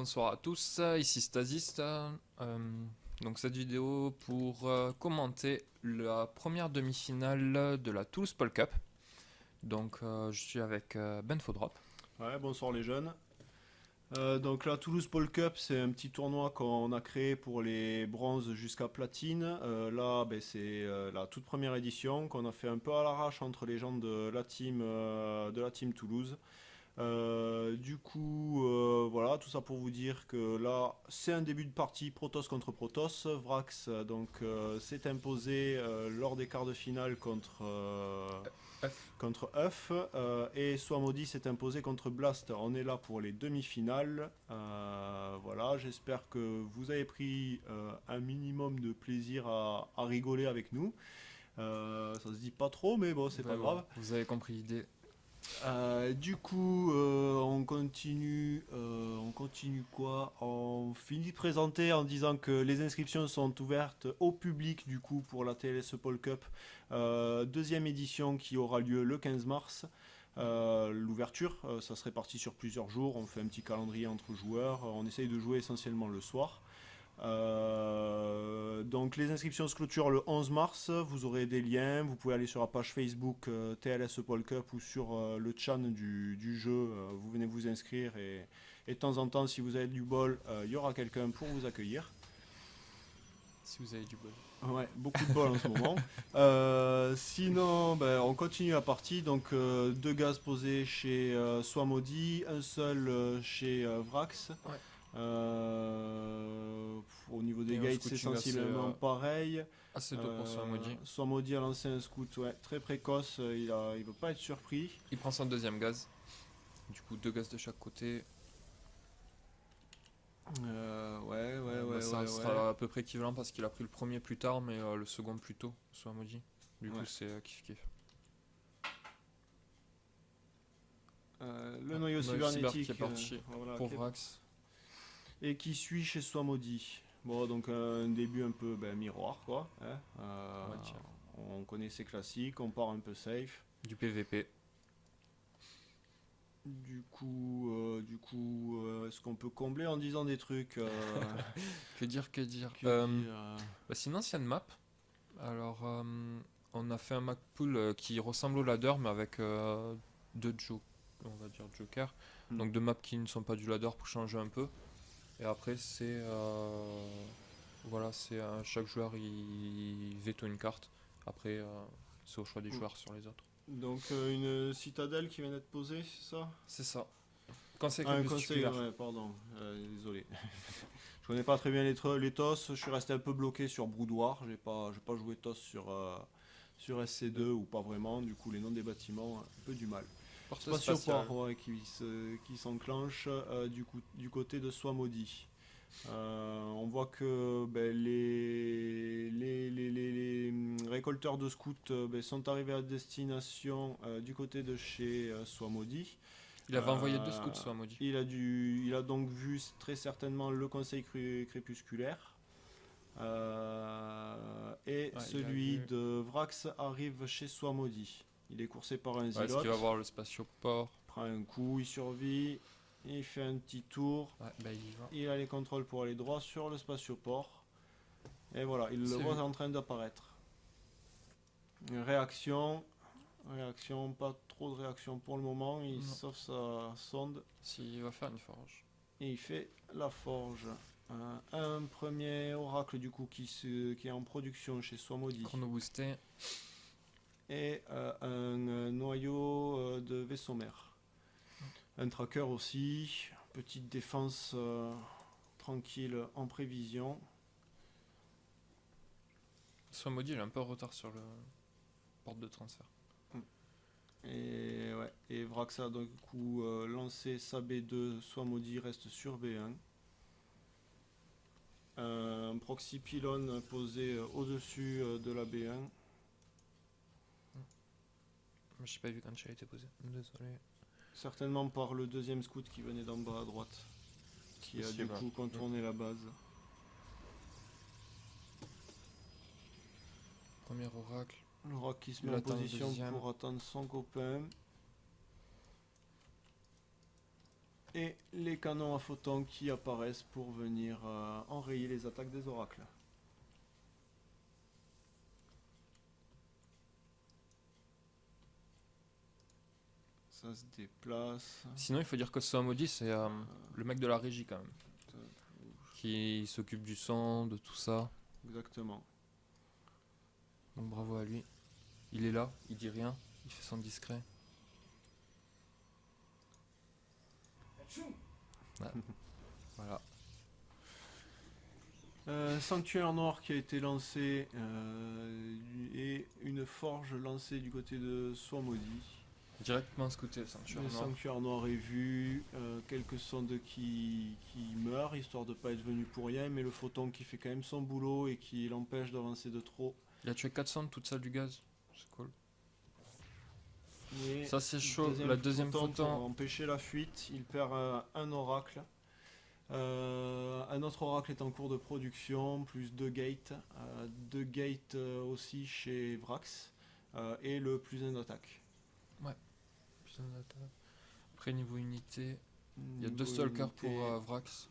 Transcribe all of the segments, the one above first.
Bonsoir à tous, ici Stasis. Donc cette vidéo pour commenter la première demi-finale de la Toulouse Pole Cup. Donc je suis avec Ben Faudrop. Ouais, bonsoir les jeunes. Donc la Toulouse Pole Cup, c'est un petit tournoi qu'on a créé pour les bronzes jusqu'à platine. Là, c'est la toute première édition qu'on a fait un peu à l'arrache entre les gens de la team Toulouse. Voilà, tout ça pour vous dire que là, c'est un début de partie Protoss contre Protoss. Vrax s'est imposé lors des quarts de finale F. contre Huff et Swamodi s'est imposé contre Blast. On est là pour les demi-finales. Voilà, j'espère que vous avez pris un minimum de plaisir à rigoler avec nous. Ça se dit pas trop, mais bon, c'est pas grave. Vous avez compris l'idée. On continue quoi? On finit de présenter en disant que les inscriptions sont ouvertes au public du coup pour la TLS Pole Cup, deuxième édition qui aura lieu le 15 mars. L'ouverture, ça se répartit sur plusieurs jours, on fait un petit calendrier entre joueurs, on essaye de jouer essentiellement le soir. Donc les inscriptions se clôturent le 11 mars, vous aurez des liens, vous pouvez aller sur la page Facebook TLS Pole Cup ou sur le channel du jeu, vous venez vous inscrire et de temps en temps si vous avez du bol, il y aura quelqu'un pour vous accueillir. Si vous avez du bol. Ouais, beaucoup de bol en ce moment. Sinon, on continue la partie. Donc, deux gaz posés chez Swamodi, un seul chez Vrax. Ouais. Au niveau des Et un gates, c'est scouting sensiblement pareil. assez tôt pour Swamodi. Swamodi a lancé un scout très précoce. Il ne veut pas être surpris. Il prend son deuxième gaz. Du coup, 2 gaz de chaque côté. Ça sera à peu près équivalent parce qu'il a pris le premier plus tard, mais le second plus tôt, Swamodi. Du coup, c'est kiff-kiff. Le noyau cybernétique qui est parti pour Vrax. Et qui suit chez Swamodi. Bon, donc un début un peu miroir, quoi. On connaît ses classiques, on part un peu safe. Du PVP. Du coup, est-ce qu'on peut combler en disant des trucs Que dire c'est une ancienne map. Alors, on a fait un map pool qui ressemble au ladder, mais avec deux jokers. Donc deux maps qui ne sont pas du ladder pour changer un peu. Et après, c'est chaque joueur il veto une carte. Après, c'est au choix des joueurs sur les autres. Donc une citadelle qui vient d'être posée, c'est ça? C'est ça. Conseil ouais, pardon, désolé. Je connais pas très bien les TOS, je suis resté un peu bloqué sur Broudoir, j'ai pas joué TOS sur SC2 ou pas vraiment, du coup les noms des bâtiments, un peu du mal. Spatioport qui s'enclenche du côté de Swamodi. On voit que les récolteurs de scouts sont arrivés à destination du côté de chez Swamodi. Il avait envoyé 2 scouts Swamodi. Il a donc vu très certainement le conseil crépusculaire. Celui de Vrax arrive chez Swamodi. Il est coursé par un Zilote. Est-ce qu'il va voir le spatioport? Prend un coup, il survit. Il fait un petit tour. Il a les contrôles pour aller droit sur le spatioport. Et voilà, il le voit en train d'apparaître. Réaction, pas trop de réaction pour le moment. Il sauve sa sonde. S'il va faire une forge. Et il fait la forge. Un premier oracle du coup qui est en production chez Swamodi. Chrono boosté. Et un noyau de vaisseau mère. Un tracker aussi. Petite défense tranquille en prévision. Swamodi il est un peu en retard sur le porte de transfert. Et Vrax a du coup lancé sa B2, Swamodi reste sur B1. Un proxy pylône posé au-dessus de la B1. Je n'ai pas vu quand il a été posé, désolé. Certainement par le deuxième scout qui venait d'en bas à droite, qui a du coup contourné la base. Premier oracle. L'oracle qui se met en position pour attendre son copain. Et les canons à photons qui apparaissent pour venir enrayer les attaques des oracles. Ça se déplace. Sinon, il faut dire que ce maudit, c'est le mec de la régie quand même. Qui s'occupe du sang, de tout ça. Exactement. Donc bravo à lui. Il est là, il dit rien, il fait son discret. Ouais. Voilà. Sanctuaire noir qui a été lancé et une forge lancée du côté de Soimmaudit. Directement scouté le sanctuaire Le noir. sanctuaire noir est vu, quelques sondes qui meurent histoire de pas être venus pour rien, mais le photon qui fait quand même son boulot et qui l'empêche d'avancer de trop. Il a tué 400 toute ça du gaz. C'est cool. Et Ça c'est chaud. La deuxième pour photon. empêcher la fuite, il perd un oracle. Un autre oracle est en cours de production, plus 2 gates. 2 gates aussi chez Vrax. Et le plus 1 d'attaque. Après niveau unité, il y a 2 stalkers pour Vrax.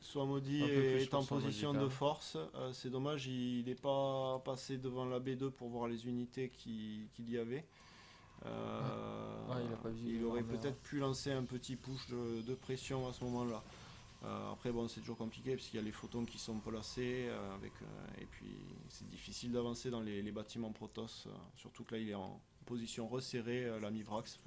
Soimmaudit Un peu plus est pour en position Soimmaudit, quand de même. force. C'est dommage, il n'est pas passé devant la B2 pour voir les unités qu'il y avait. Ouais, il a pas vu il aurait l'envers. peut-être pu lancer un petit push de pression à ce moment-là. Après bon, c'est toujours compliqué parce qu'il y a les photons qui sont placés et puis c'est difficile d'avancer dans les bâtiments Protoss, surtout que là il est en position resserrée, l'ami Vrax,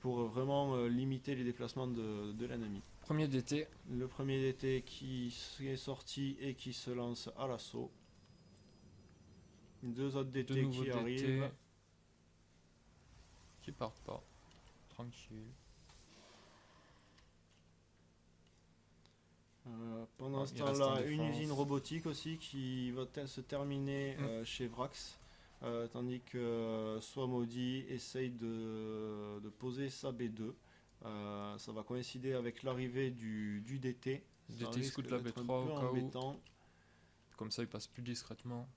pour vraiment limiter les déplacements de l'ennemi. Premier DT. Le premier DT qui est sorti et qui se lance à l'assaut. 2 autres Deux DT nouveaux qui DT. arrivent. Qui partent pas. Tranquille. Pendant ce il reste en temps-là, une défense. usine robotique aussi qui va se terminer chez Vrax. Tandis que Soimmaudit essaye de poser sa B2. Ça va coïncider avec l'arrivée du DT. Ça DT risque scout la d'être B3 un au peu cas où. embêtant. Comme ça il passe plus discrètement.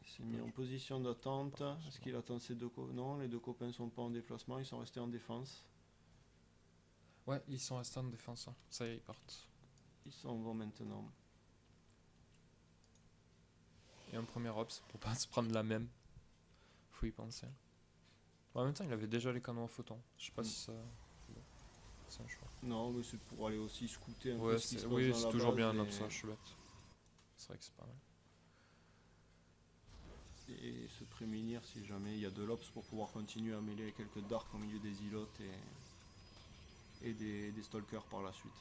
Il s'est mis en position d'attente. Est-ce qu'il attend ses deux copains? Non, les deux copains sont pas en déplacement, ils sont restés en défense. Ouais, ils sont restés en défense. Hein. Ça y est, ils partent. Ils s'en vont maintenant. Et un premier ops pour pas se prendre la même. Faut y penser. En même temps, il avait déjà les canons à photons. Je sais pas si ça. C'est un choix. Non, mais c'est pour aller aussi scouter un Ouais, peu ce qui se passe oui, dans c'est la toujours base bien un et- ops, ça, je suis bête. C'est vrai que c'est pas mal. et se prémunir si jamais il y a de l'ops pour pouvoir continuer à mêler quelques darks au milieu des îlots et des stalkers par la suite.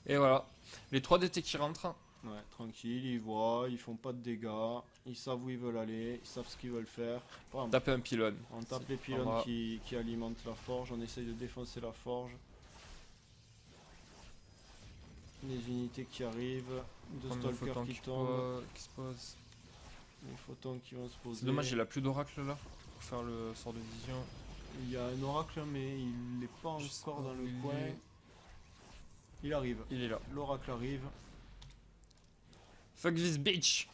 Et voilà. Les 3 DT qui rentrent. Ouais, tranquille, ils voient, ils font pas de dégâts, ils savent où ils veulent aller, ils savent ce qu'ils veulent faire. Bam. Taper un pylône. On tape C'est les pas pylônes grave. qui alimentent la forge, on essaye de défoncer la forge. Les unités qui arrivent, 2 Premier stalkers photon qui qui tombent, se pose. les photons qui vont se poser. C'est dommage, il a plus d'oracle là. Pour faire le sort de vision. Il y a un oracle mais il n'est pas Je sais encore pas dans où le il coin. est. Il arrive, Il est là. l'oracle arrive. Fuck this bitch.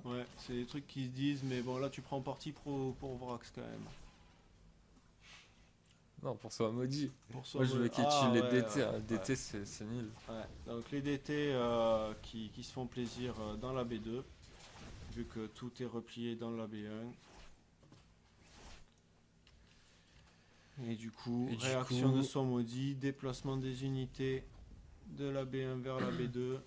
Ouais, c'est des trucs qui se disent, mais bon là tu prends parti pour Vrax quand même. Non, pour ça, maudit. Pour Moi, je veux qu'il tue Ah, les ouais, DT. ouais, Hein. ouais. DT, c'est nul. Ouais, donc les DT qui se font plaisir dans la B2, vu que tout est replié dans la B1. Et du coup, réaction de Soimmaudit, déplacement des unités de la B1 vers la B2,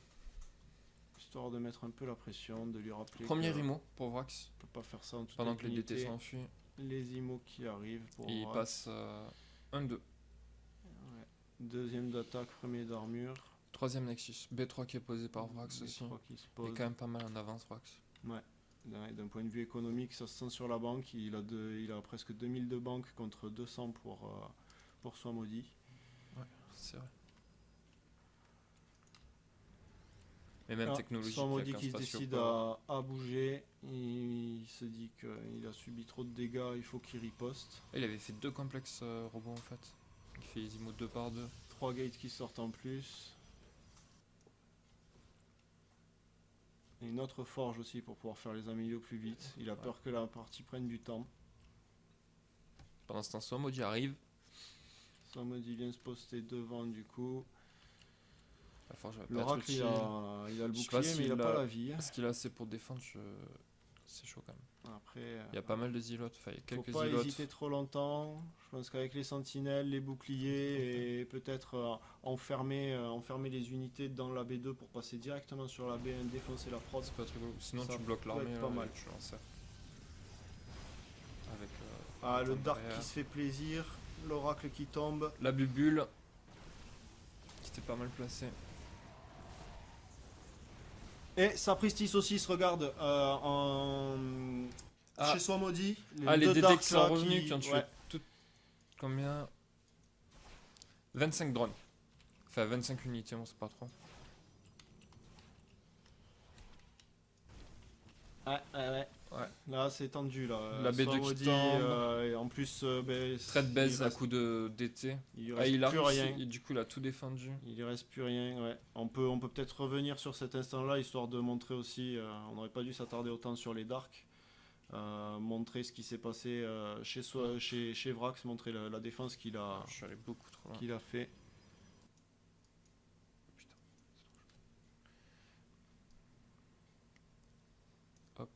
histoire de mettre un peu la pression, de lui rappeler Premier que IMO pour Vrax. on peut pas faire ça en toute Pendant que les DT impunité. s'enfuient. Les IMO qui arrivent pour Et il Vrax. passe 1-2. Ouais. Deuxième d'attaque, premier d'armure. Troisième Nexus. B3 qui est posé par Vrax aussi. B3 qui se Il est pose. quand même pas mal en avance, Vrax. Ouais. D'un point de vue économique, ça se sent sur la banque. Il a presque 2000 de banque contre 200 pour Soimmaudit. Ouais, c'est vrai. Mais même technologique, Soimmaudit il y a qui se qu'un décide spatioport. à bouger. Il se dit qu'il a subi trop de dégâts, il faut qu'il riposte. Il avait fait 2 complexes robots en fait. Il fait les IMO 2 par 2. 3 gates qui sortent en plus. Et une autre forge aussi pour pouvoir faire les améliorations plus vite. Il a peur que la partie prenne du temps. Pendant ce temps, Swamodi arrive. Swamodi vient se poster devant du coup. La forge va pas être L'oracle utile. il a le Je sais pas bouclier mais il a s'il pas la vie. Est-ce qu'il a assez pour défendre C'est chaud quand même. Après, Il y a pas mal de zilotes. Enfin, il y a faut quelques pas zilotes. hésiter trop longtemps. Je pense qu'avec les sentinelles, les boucliers et peut-être enfermer les unités dans la B2 pour passer directement sur la B1, défoncer la prod. C'est pas très beau. Sinon, Ça tu bloques peut l'armée. être pas mal. Tu lances ça. Avec. Le Tom Dark derrière. qui se fait plaisir. L'oracle qui tombe. La bubule. Qui était pas mal placée. Et Sapristi aussi se regarde chez Swamodi. Les deux DT Darks qui sont là revenus, qui ont tué ouais. tout. Combien 25 drones. Enfin, 25 unités, on sait pas trop. Ouais. Là, c'est tendu. Là. La B2 Swamodi, qui tombe. et en plus, Très de baise il à reste- coup de DT. il lui reste Il a plus réussi, rien. et du coup, il a tout défendu. Il lui reste plus rien. Ouais. On peut peut-être revenir sur cet instant-là, histoire de montrer aussi. On n'aurait pas dû s'attarder autant sur les Darks. Montrer ce qui s'est passé chez Vrax, montrer la défense qu'il a, Je suis allé beaucoup trop loin. qu'il a fait. Putain. Hop.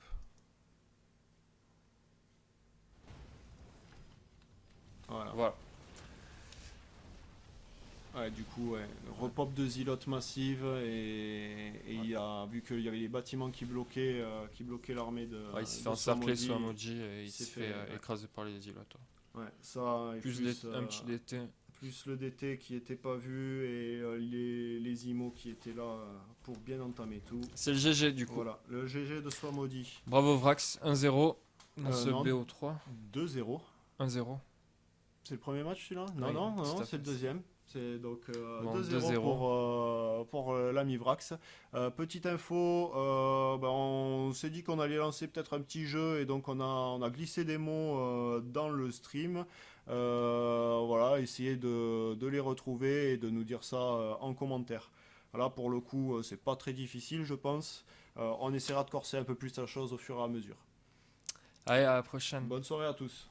Voilà. Ouais, du coup, repop de zilotes massive et il a vu qu'il y avait les bâtiments qui bloquaient l'armée de. Ouais, il s'est de fait encercler Swamodi. Swamodi et il s'est fait écraser par les zilotes. Ouais, ça et Plus un petit DT. plus le DT qui était pas vu et les IMO qui étaient là pour bien entamer tout. C'est le GG du coup. Voilà, le GG de Swamodi. Bravo Vrax, 1-0 dans ce non. BO3. 2-0. 1-0. C'est le premier match celui-là? Oui, Non, tout à c'est fait. le deuxième. C'est donc Bon, 2-0 pour l'ami Vrax. Petite info, on s'est dit qu'on allait lancer peut-être un petit jeu et donc on a glissé des mots dans le stream. Voilà, essayez de les retrouver et de nous dire ça en commentaire. Là pour le coup, c'est pas très difficile, je pense. On essaiera de corser un peu plus la chose au fur et à mesure. Allez, à la prochaine. Bonne soirée à tous.